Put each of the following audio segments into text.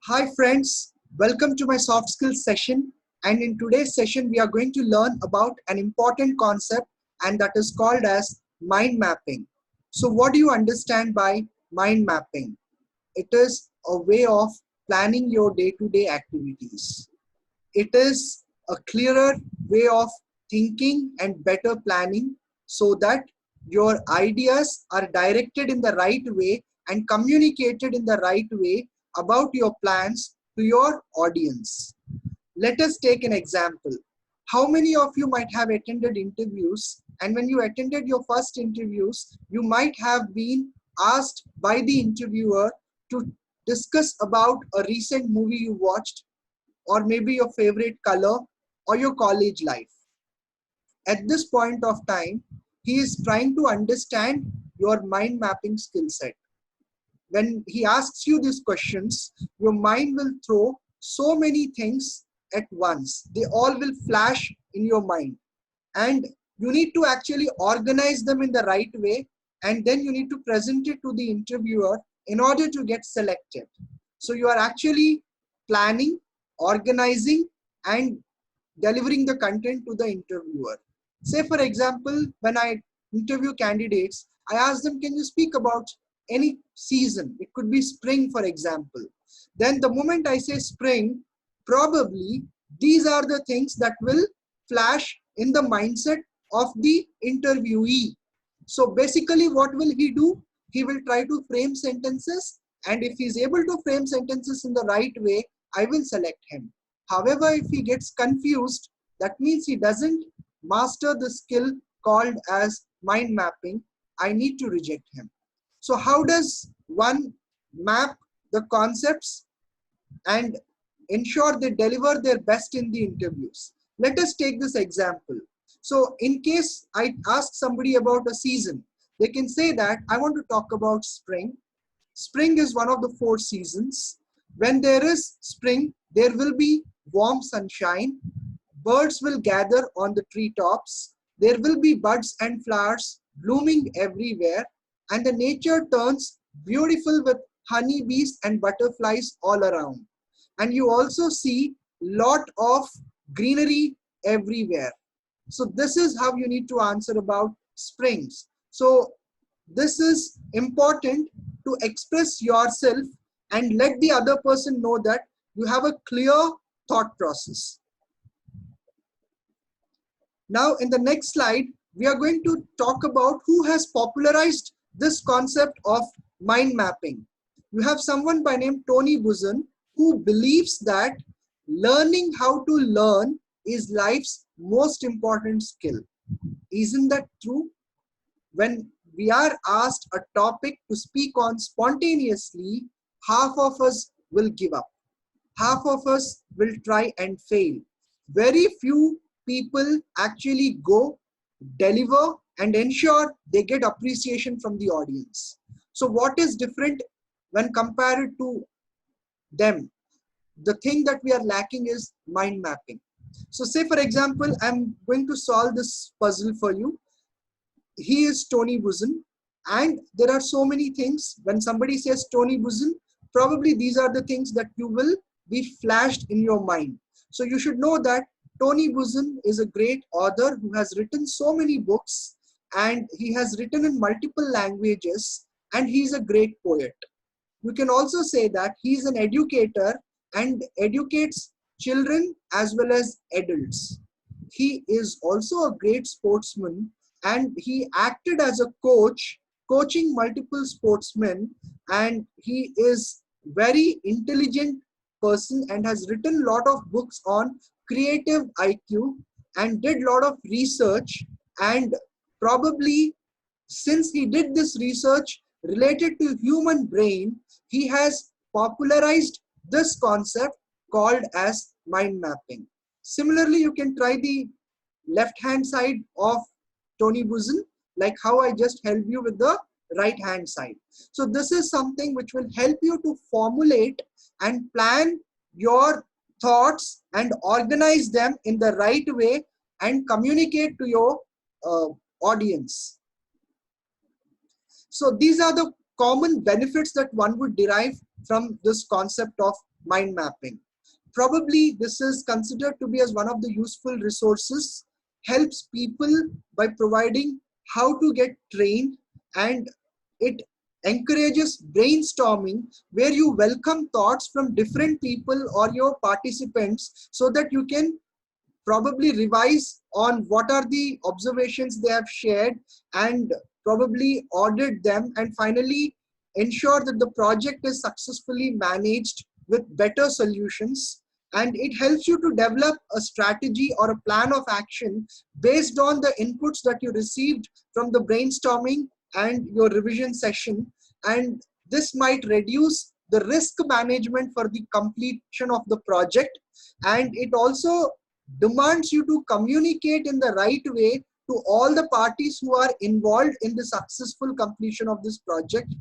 Hi friends, welcome to my soft skills session, and in today's session we are going to learn about an important concept, and that is called as mind mapping. So what do you understand by mind mapping? It is a way of planning your day-to-day activities. It is a clearer way of thinking and better planning so that your ideas are directed in the right way and communicated in the right way about your plans to your audience. Let us take an example. How many of you might have attended interviews, and when you attended your first interviews, you might have been asked by the interviewer to discuss about a recent movie you watched, or maybe your favorite color, or your college life. At this point of time, he is trying to understand your mind mapping skill set. When he asks you these questions, your mind will throw so many things at once. They all will flash in your mind. And you need to actually organize them in the right way. And then you need to present it to the interviewer in order to get selected. So you are actually planning, organizing, and delivering the content to the interviewer. Say for example, when I interview candidates, I ask them, can you speak about any season? It could be spring, for example. Then the moment I say spring, probably these are the things that will flash in the mindset of the interviewee. So basically what will he do? He will try to frame sentences, and if he's able to frame sentences in the right way, I will select him. However, if he gets confused, that means he doesn't master the skill called as mind mapping. I need to reject him. So how does one map the concepts and ensure they deliver their best in the interviews? Let us take this example. So in case I ask somebody about a season, they can say that I want to talk about spring. Spring is one of the 4 seasons. When there is spring, there will be warm sunshine. Birds will gather on the treetops. There will be buds and flowers blooming everywhere. And the nature turns beautiful with honeybees and butterflies all around. And you also see lot of greenery everywhere. So this is how you need to answer about springs. So this is important to express yourself and let the other person know that you have a clear thought process. Now in the next slide, we are going to talk about who has popularized this concept of mind mapping. You have someone by name Tony Buzan, who believes that learning how to learn is life's most important skill. Isn't that true? When we are asked a topic to speak on spontaneously, half of us will give up. Half of us will try and fail. Very few people actually go, deliver, and ensure they get appreciation from the audience. So what is different when compared to them? The thing that we are lacking is mind mapping. So say for example, I'm going to solve this puzzle for you. He is Tony Buzan, and there are so many things. When somebody says Tony Buzan, probably these are the things that you will be flashed in your mind. So you should know that Tony Buzan is a great author who has written so many books, and he has written in multiple languages, and he's a great poet. You can also say that he's an educator and educates children as well as adults. He is also a great sportsman, and he acted as a coach, coaching multiple sportsmen, and he is very intelligent person and has written a lot of books on creative IQ and did a lot of research, and probably since he did this research related to human brain, he has popularized this concept called as mind mapping. Similarly, you can try the left hand side of Tony Buzan, like how I just helped you with the right hand side. So this is something which will help you to formulate and plan your thoughts and organize them in the right way and communicate to your audience. So these are the common benefits that one would derive from this concept of mind mapping. Probably this is considered to be as one of the useful resources, helps people by providing how to get trained, and it encourages brainstorming where you welcome thoughts from different people or your participants so that you can probably revise on what are the observations they have shared and probably audit them, and finally ensure that the project is successfully managed with better solutions. And it helps you to develop a strategy or a plan of action based on the inputs that you received from the brainstorming and your revision session. And this might reduce the risk management for the completion of the project, and it also demands you to communicate in the right way to all the parties who are involved in the successful completion of this project.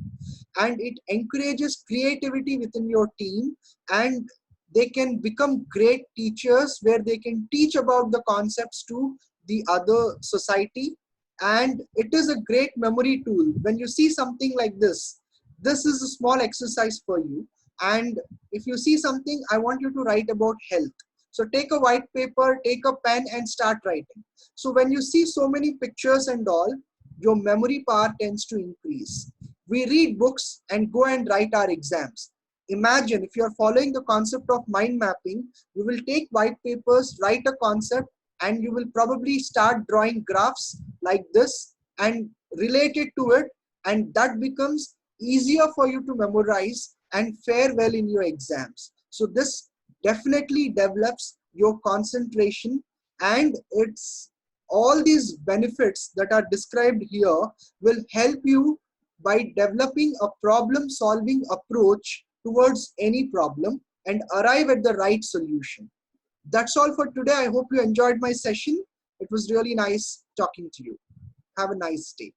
And it encourages creativity within your team, and they can become great teachers where they can teach about the concepts to the other society. And it is a great memory tool. When you see something like this is a small exercise for you. And if you see something, I want you to write about health. So take a white paper, take a pen and start writing. So when you see so many pictures and all, your memory power tends to increase. We read books and go and write our exams. Imagine if you're following the concept of mind mapping, you will take white papers, write a concept, and you will probably start drawing graphs like this and relate it to it. And that becomes easier for you to memorize and fare well in your exams. So this definitely develops your concentration, and it's all these benefits that are described here will help you by developing a problem solving approach towards any problem and arrive at the right solution. That's all for today. I hope you enjoyed my session. It was really nice talking to you. Have a nice day.